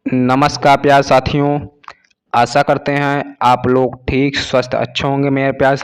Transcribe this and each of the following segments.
नमस्कार प्यारे साथियों। आशा करते हैं आप लोग ठीक स्वस्थ अच्छे होंगे मेरे प्यारे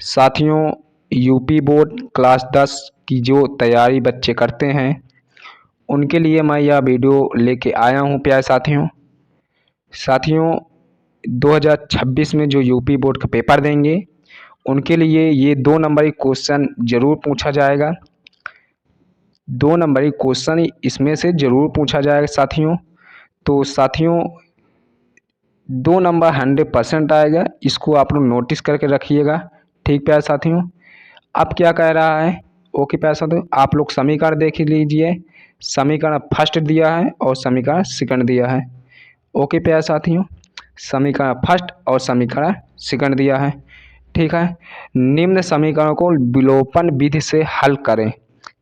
साथियों यूपी बोर्ड क्लास 10 की जो तैयारी बच्चे करते हैं उनके लिए मैं यह वीडियो लेके आया हूं। प्यारे साथियों 2026 में जो यूपी बोर्ड का पेपर देंगे उनके लिए ये 2 नंबरी क्वेश्चन ज़रूर पूछा जाएगा। 2 नंबरी क्वेश्चन इसमें से ज़रूर पूछा जाएगा साथियों। तो साथियों 2 नंबर 100% आएगा, इसको आप लोग नोटिस करके रखिएगा। ठीक प्यारे साथियों, अब क्या कह रहा है? ओके प्यारे साथियों, आप लोग समीकरण देख लीजिए। समीकरण फर्स्ट दिया है और समीकरण सेकंड दिया है। ओके प्यारे साथियों, समीकरण फर्स्ट और समीकरण सेकंड दिया है। ठीक है, निम्न समीकरण को विलोपन विधि से हल करें।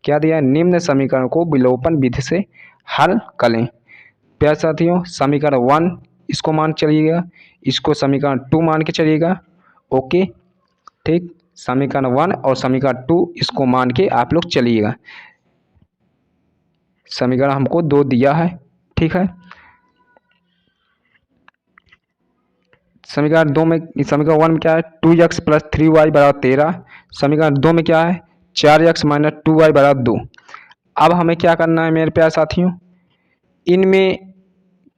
क्या दिया है? निम्न समीकरण को विलोपन विधि से हल करें। प्यारे साथियों समीकरण 1 इसको मान चलिएगा, इसको समीकरण 2 मान के चलिएगा। ओके ठीक, समीकरण 1 और समीकरण 2 इसको मान के आप लोग चलिएगा। समीकरण हमको 2 दिया है। ठीक है, समीकरण 2 में, समीकरण 1 में क्या है? 2x + 3y = 13। समीकरण 2 में क्या है? 4x - 2y = 2। अब हमें क्या करना है मेरे प्यारे साथियों? इनमें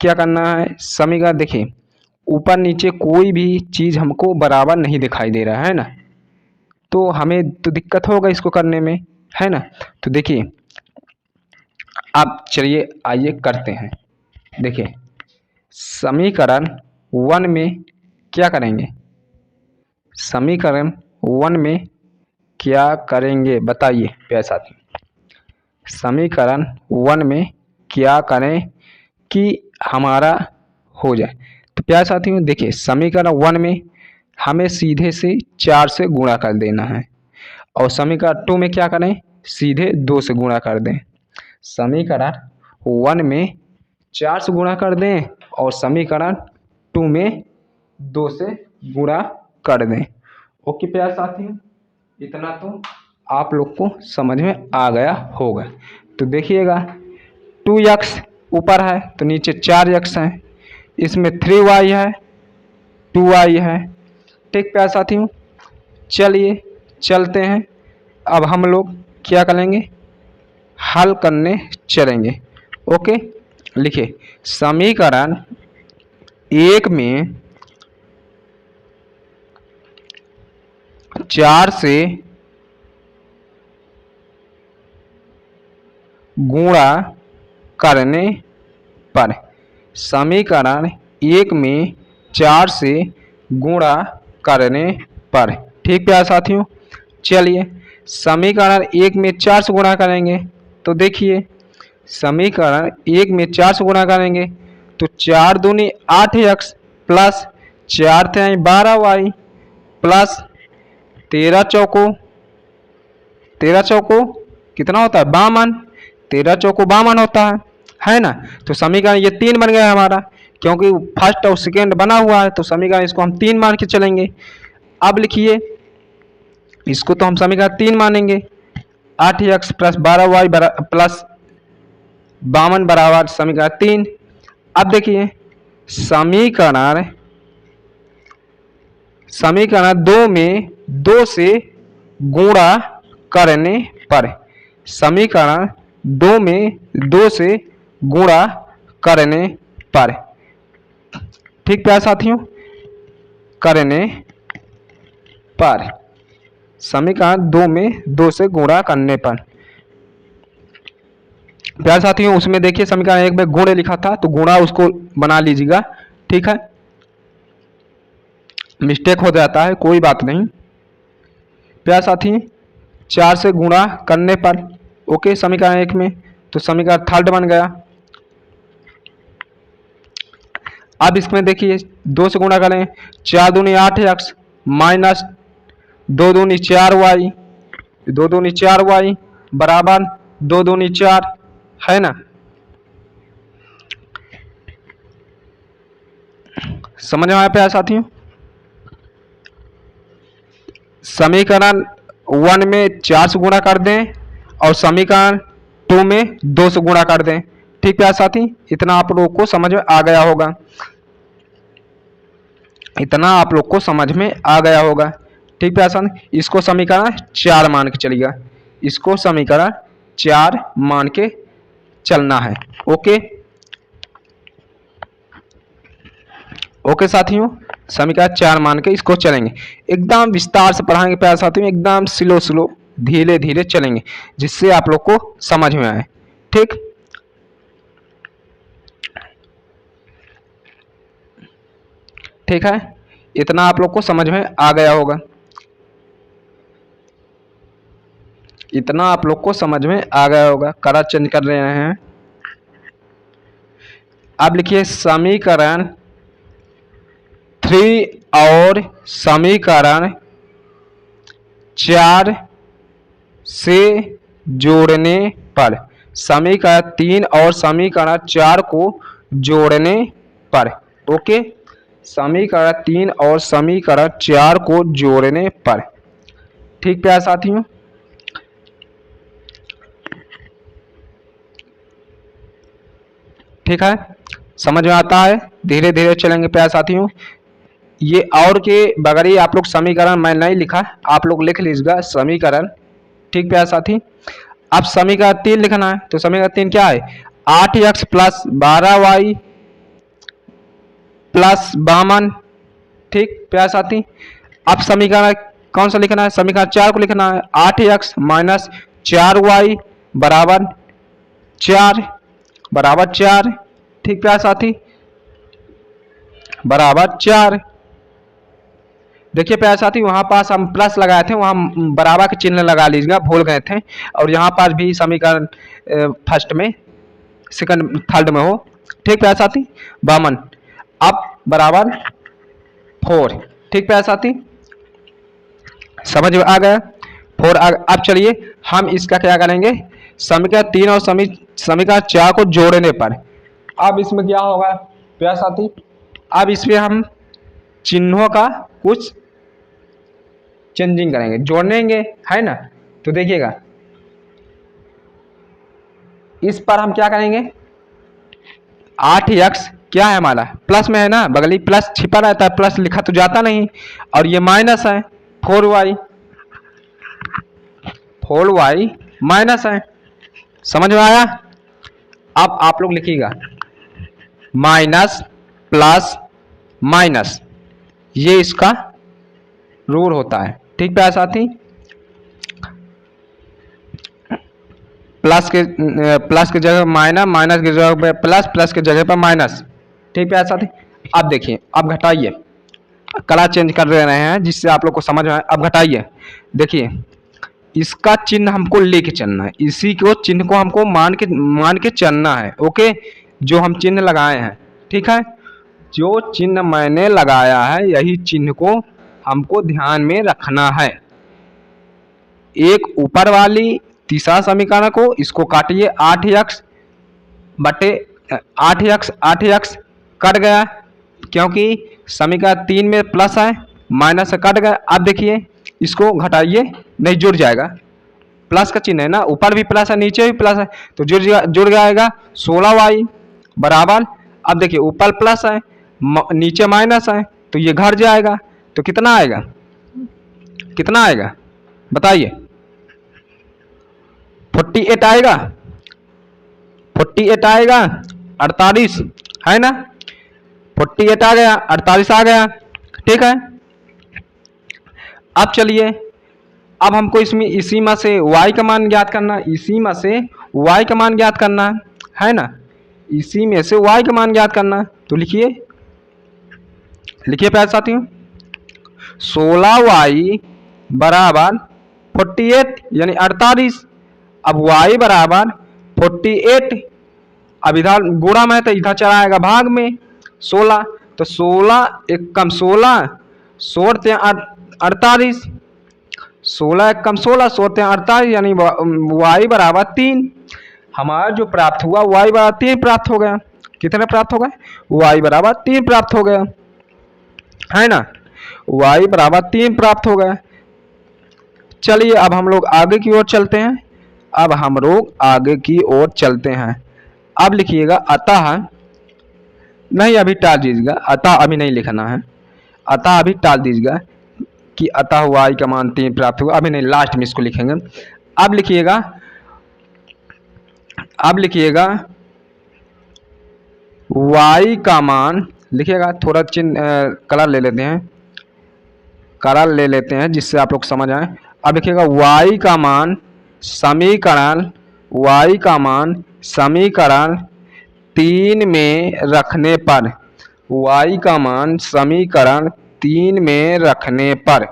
क्या करना है? समीकरण देखिए, ऊपर नीचे कोई भी चीज़ हमको बराबर नहीं दिखाई दे रहा है ना, तो हमें तो दिक्कत होगा इसको करने में, है ना। तो देखिए अब चलिए आइए करते हैं। देखिए समीकरण 1 में क्या करेंगे? समीकरण 1 में क्या करेंगे बताइए प्यारे साथी। समीकरण 1 में क्या करें कि हमारा हो जाए? तो प्यारे साथियों देखिए, समीकरण 1 में हमें सीधे से 4 से गुणा कर देना है और समीकरण 2 में क्या करें? सीधे 2 से गुणा कर दें। समीकरण 1 में 4 से गुणा कर दें और समीकरण 2 में 2 से गुणा कर दें। ओके प्यारे साथियों, इतना तो आप लोग को समझ में आ गया होगा। तो देखिएगा 2x ऊपर है तो नीचे 4x है, इसमें 3y है, 2y है। ठीक प्यारे साथियों, चलिए चलते हैं। अब हम लोग क्या करेंगे? हल करने चलेंगे। ओके लिखिए, समीकरण 1 में 4 से गुणा करने पर, समीकरण 1 में 4 से गुणा करने पर। ठीक प्यारे साथियों, चलिए समीकरण 1 में 4 से गुणा करेंगे तो देखिए, समीकरण 1 में 4 से गुणा करेंगे तो 4 दूनी 8x प्लस 4 × 12y प्लस 13 चौको कितना होता है? 52। 13 चौको 52 होता है ना। तो समीकरण ये 3 बन गया हमारा, क्योंकि फर्स्ट और सेकेंड बना हुआ है तो समीकरण इसको हम 3 मान के चलेंगे। अब लिखिए, इसको तो हम समीकरण 3 मानेंगे। 8x + 12y प्लस 52 बराबर समीकरण 3। अब देखिए समीकरण 2 में 2 से गुणा करने पर, समीकरण 2 में 2 से गुणा करने पर। ठीक प्यारे साथियों, करने पर, समीकरण 2 में 2 से गुणा करने पर। प्यारे साथियों उसमें देखिए समीकरण 1 में गुणे लिखा था तो गुणा उसको बना लीजिएगा। ठीक है, मिस्टेक हो जाता है, कोई बात नहीं। प्यारे साथी 4 से गुणा करने पर, ओके समीकरण 1 में, तो समीकरण थर्ड बन गया। अब इसमें देखिए 2 से गुणा करें, 4 दूनी 8x माइनस 2 दूनी 4y, 2 दूनी 4y बराबर 2 दूनी 4, है ना। समझ में आया प्यारे साथियों? समीकरण 1 में 4 से गुणा कर दें और समीकरण 2 में 2 से गुणा कर दें ठीक प्यारे साथी, इतना आप लोगों को समझ में आ गया होगा, इतना आप लोग को समझ में आ गया होगा। ठीक प्यारे साथी, इसको समीकरण 4 मान के चलिएगा, इसको समीकरण 4 मान के चलना है। ओके ओके साथियों, समीकरण 4 मान के इसको चलेंगे, एकदम विस्तार से पढ़ाएंगे प्यारे साथियों, एकदम स्लो स्लो धीरे धीरे चलेंगे, जिससे आप लोग को समझ में आए। ठीक, ठीक है, इतना आप लोग को समझ में आ गया होगा, इतना आप लोग को समझ में आ गया होगा। कलर चेंज कर रहे हैं। अब लिखिए समीकरण 3 और समीकरण 4 से जोड़ने पर, समीकरण 3 और समीकरण 4 को जोड़ने पर, ओके, समीकरण 3 और समीकरण 4 को जोड़ने पर। ठीक प्यारे साथियों, ठीक है, समझ में आता है, धीरे धीरे चलेंगे प्यारे साथियों। ये और के बगैर ही आप लोग समीकरण मैं नहीं लिखा, आप लोग लिख लीजिएगा समीकरण। ठीक प्यारे साथी, अब समीकरण 3 लिखना है, तो समीकरण 3 क्या है, 8x प्लस 12y प्लस 52। ठीक प्यारे साथी, अब समीकरण कौन सा लिखना है, समीकरण 4 को लिखना है, 8x माइनस 4y बराबर 4। ठीक प्यारे साथी, बराबर 4। देखिए प्यारे साथी, वहां पास हम प्लस लगाए थे, वहां बराबर के चिन्ह लगा लीजिएगा, भूल गए थे। और यहाँ पास भी समीकरण फर्स्ट में, सेकंड, थर्ड में हो। ठीक प्यारे साथी, 52 अब बराबर 4। ठीक प्यारे साथी, समझ में आ गया 4। अब चलिए हम इसका क्या करेंगे, समीकरण 3 और समीकरण 4 को जोड़ने पर। अब इसमें क्या होगा प्यारे साथी, अब इसमें हम चिन्हों का कुछ चेंजिंग करेंगे, जोड़ेंगे, है ना। तो देखिएगा, इस पर हम क्या करेंगे, 8x क्या है हमारा, प्लस में है ना, बगली प्लस छिपा रहता है, प्लस लिखा तो जाता नहीं, और ये माइनस है, 4y माइनस है। समझ में आया। अब आप लोग लिखिएगा माइनस प्लस माइनस, ये इसका रूल होता है। ठीक प्यारे साथी, प्लस के जगह माइनस, माइनस की जगह पे प्लस, प्लस के जगह पर माइनस। ठीक प्यारे साथी, अब देखिए, अब घटाइए, कलर चेंज कर रहे हैं जिससे आप लोग को समझ में आए। अब घटाइए, देखिए इसका चिन्ह हमको लेके चलना है, इसी को चिन्ह को हमको मान के चलना है। ओके, जो हम चिन्ह लगाए हैं, ठीक है, जो चिन्ह मैंने लगाया है यही चिन्ह को हमको ध्यान में रखना है। एक ऊपर वाली तीसरा समीकरण को, इसको काटिए, 8x बटे 8x कट गया, क्योंकि समीकरण 3 में प्लस है, माइनस से कट गया। अब देखिए इसको घटाइए, नहीं जुड़ जाएगा, प्लस का चिन्ह है ना, ऊपर भी प्लस है नीचे भी प्लस है, तो जुड़ जाएगा 16y बराबर। अब देखिए ऊपर प्लस है नीचे माइनस है, तो ये घट जाएगा, तो कितना आएगा, कितना आएगा बताइए, 48 आएगा, 48 आएगा, 48 है ना, 48 आ गया, 48 आ गया। ठीक है, अब चलिए, अब हमको इसमें इसी में से y का मान ज्ञात करना, इसी में से y का मान ज्ञात करना है ना, इसी में से y का मान ज्ञात करना। तो लिखिए, लिखिए प्यारे साथियों, 16y बराबर 48 यानी 48। अब y बराबर 48, अब इधर गुणा में तो इधर चला आएगा भाग में 16, तो 16 एक कम 16, 48, 16 एक कम 16, 48 यानी y बराबर 3। हमारा जो प्राप्त हुआ y बराबर 3 प्राप्त हो गया। कितने प्राप्त हो गए, y बराबर 3 प्राप्त हो गया, है ना, y बराबर 3 प्राप्त हो गया। चलिए अब हम लोग आगे की ओर चलते हैं, अब हम लोग आगे की ओर चलते हैं। अब लिखिएगा अतः, नहीं अभी टाल दीजिएगा, अतः अभी नहीं लिखना है, अतः अभी टाल दीजिएगा कि अतः y का मान 3 प्राप्त हुआ, अभी नहीं, लास्ट में इसको लिखेंगे। अब लिखिएगा, अब लिखिएगा y का मान, लिखिएगा थोड़ा चिन्ह कलर ले लेते हैं, कलर ले लेते हैं जिससे आप लोग समझ आए। अब लिखिएगा y का मान समीकरण, y का मान समीकरण 3 में रखने पर, y का मान समीकरण 3 में रखने पर,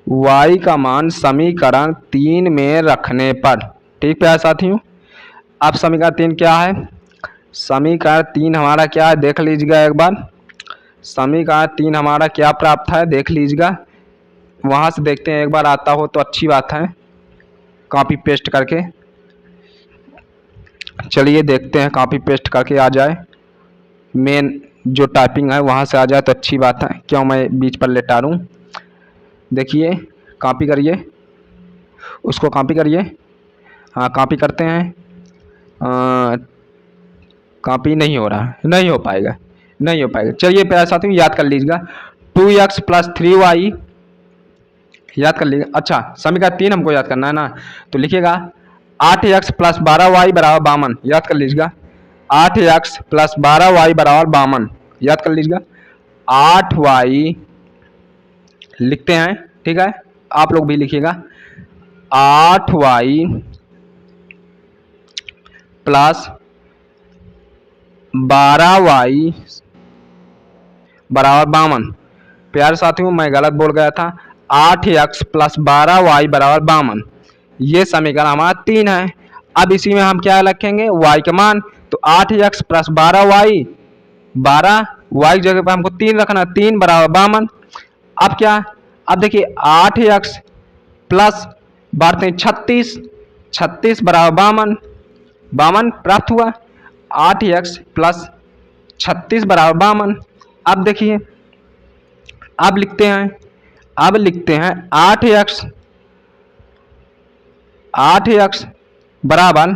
y का मान समीकरण 3 में रखने पर। ठीक प्यारे साथियों, अब समीकरण 3 क्या है? समीकरण 3 हमारा क्या है देख लीजिएगा एक बार। समीकरण 3 हमारा क्या प्राप्त है देख लीजिएगा, वहाँ से देखते हैं एक बार, आता हो तो अच्छी बात है, कॉपी पेस्ट करके। चलिए देखते हैं, कॉपी पेस्ट करके आ जाए, मेन जो टाइपिंग है वहाँ से आ जाए तो अच्छी बात है, क्यों मैं बीच पर लेटा रूँ। देखिए कॉपी करिए, उसको कॉपी करिए, हाँ कॉपी करते हैं, कॉपी नहीं हो रहा, नहीं हो पाएगा, नहीं हो पाएगा। चलिए प्यारे साथियों याद कर लीजिएगा, 2x + 3y याद कर लीजिएगा। अच्छा समीकरण 3 हमको याद करना है ना, तो लिखिएगा 8x + 12y = 52, याद कर लीजिएगा 8x + 12y = 52, याद कर लीजिएगा। 8y लिखते हैं, ठीक है, आप लोग भी लिखिएगा 8y + 12y = 52। प्यारे साथियों मैं गलत बोल गया था, 8x + 12y = 52, ये समीकरण हमारा 3 है। अब इसी में हम क्या रखेंगे y का मान, तो 8x + 12y, 12 y की जगह पर हमको 3 रखना, 3 = 52। अब क्या, अब देखिए 8x प्लस बारते हैं 36, 36 = 52, 52 प्राप्त हुआ, 8x + 36 = 52। अब देखिए, अब लिखते हैं, अब लिखते हैं 8x बराबर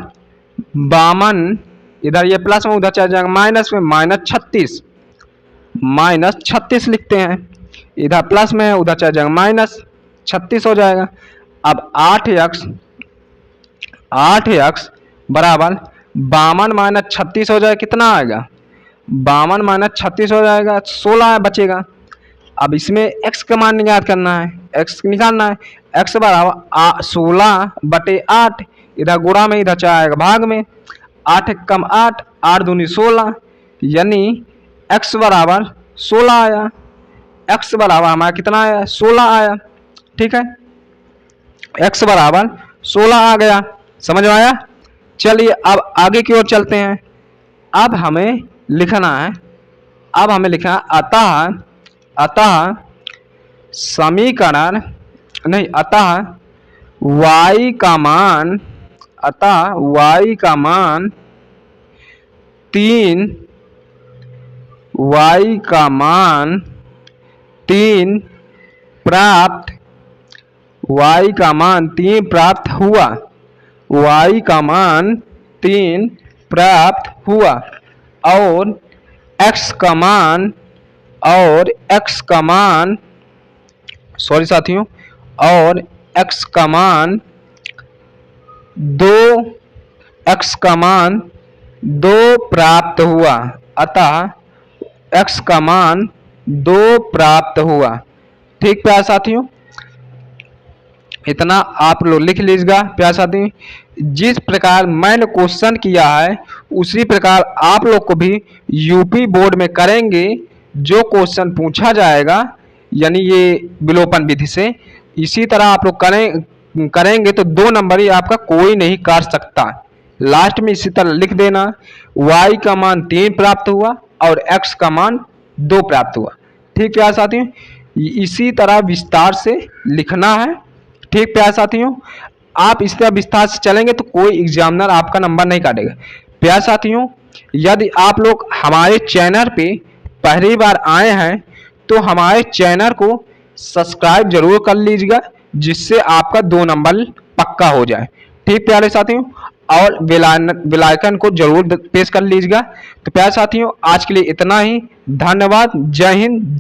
52, इधर ये प्लस में उधर चल जाएगा माइनस में, -36 लिखते हैं, इधर प्लस में है उधर चल जाएगा -36 हो जाएगा। अब 8x बराबर 52 - 36 हो जाएगा, कितना आएगा 52 - 36 हो जाएगा, 16 बचेगा। अब इसमें x का मान याद करना है, x निकालना है, x बराबर 16/8, इधर गुणा में इधर जाएगा भाग में, 8 × 8, 8 दूनी 16, यानी x बराबर 16 आया, x बराबर हमारा कितना आया 16 आया, ठीक है, x बराबर 16 आ गया, समझ में आया। चलिए अब आगे की ओर चलते हैं। अब हमें लिखना है, अब हमें लिखना है अतः समीकरण नहीं, अतः y का मान, अतः y का मान 3, y का मान 3 प्राप्त, y का मान 3 प्राप्त हुआ, y का मान 3 प्राप्त हुआ, और x का मान, और x का मान, सॉरी साथियों, और x का मान 2, x का मान 2 प्राप्त हुआ, अतः x का मान 2 प्राप्त हुआ। ठीक प्यारे साथियों, इतना आप लोग लिख लीजिएगा। प्यारे साथियों, जिस प्रकार मैंने क्वेश्चन किया है उसी प्रकार आप लोग को भी यूपी बोर्ड में करेंगे, जो क्वेश्चन पूछा जाएगा यानी ये विलोपन विधि से, इसी तरह आप लोग करेंगे तो 2 नंबर ही आपका कोई नहीं काट सकता। लास्ट में इसी तरह लिख देना, y का मान 3 प्राप्त हुआ और x का मान 2 प्राप्त हुआ। ठीक प्यारे साथियों, इसी तरह विस्तार से लिखना है। ठीक प्यारे साथियों, आप इस तरह विस्तार से चलेंगे तो कोई एग्जामिनर आपका नंबर नहीं काटेगा। प्यारे साथियों, यदि आप लोग हमारे चैनल पे पहली बार आए हैं तो हमारे चैनल को सब्सक्राइब जरूर कर लीजिएगा, जिससे आपका 2 नंबर पक्का हो जाए। ठीक प्यारे साथियों, और बेल आइकन को जरूर प्रेस कर लीजिएगा। तो प्यारे साथियों, आज के लिए इतना ही। धन्यवाद। जय हिंद।